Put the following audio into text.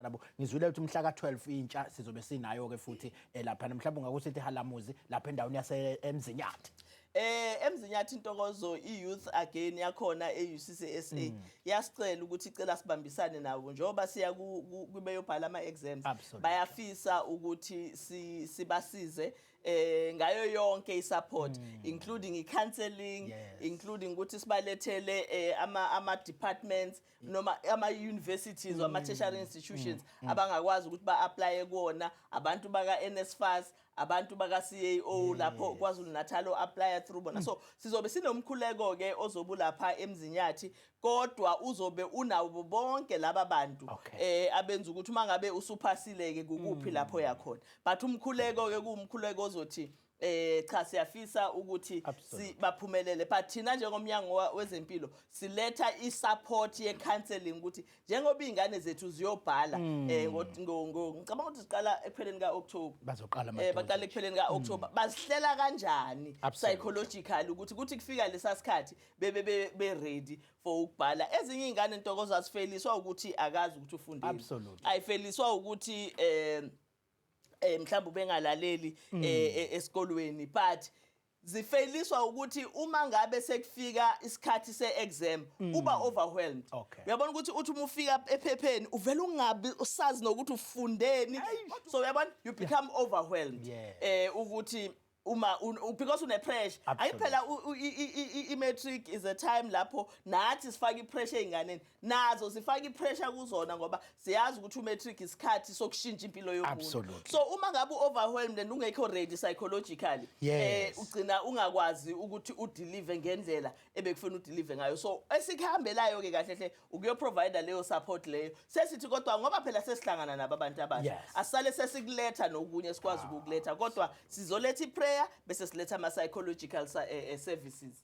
labo ngizwile ukuthi umhla ka12 intsha sizobe sinayo ke futhi lapha mhlawumbe ungakusithi halamuzi lapha endaweni yase Mzinyathi. Mzinyathi intokozo youth again yakhona e-UCCSA yasicela ukuthi icela sibambisane nabo njengoba siya kube yobhala ama exams bayafisa ukuthi sibasize ngayo yonke isupport including icounseling including ukuthi sibalethele ama departments noma ama universities ama tertiary institutions abangakwazi ukuthi ba-apply kuona abantu baka NSFAS abantu baka CAO lapho kwaZulu Natal apply through bona so sizobe sinomkhuleko ke ozobe lapha eMzinyathi kodwa uzobe unawo bonke laba bantu abenza ukuthi mangabe usuphasile ke kukuphi lapho yakhona but umkhuleko ke kuumkhuleko ozothi cha siyafisa ukuthi sibaphumelele but thina njengomnyango wezempilo siletha isupport ye counseling ukuthi njengoba izingane zethu ziyobhala ngicabanga ukuthi siqala ekupheleni kaOctober baqala ekupheleni kaOctober basihlela kanjani psychologically ukuthi kufika lesasikhathi be ready for ukubhala ezinye izingane intokozo asifeliswa ukuthi akazi ukuthi ufundeni ayifeliswa ukuthi mhlawumbe bengalaleli esikolweni but zifeliswa ukuthi uma ngabe sekufika isikhathi seexam uba overwhelmed uyabona ukuthi uthi uma ufika ephepheni uvela ungabi usazi nokuthi ufundeni so uyabona you become overwhelmed ukuthi because une pressure ayiphela i-matric is a time lapho nathi sifaka ipressure einganeni nazo sifaka ipressure kuzona ngoba siyazi ukuthi umatric isikhathi sokushintsha impilo yomuntu so uma ngabe overwhelmed and ungekho ready psychologically ugcina ungakwazi ukuthi udeliver ngendlela ebekufuna udeliver ngayo so esikhambelayo ke kahle hle ukuyo provider leyo support leyo sesithi kodwa ngoba phela sesihlangana nabo abantu abasha asale sesikuletha nokunye sikwazi ukukuletha kodwa sizoletha iprayer bese siletha ama psychological services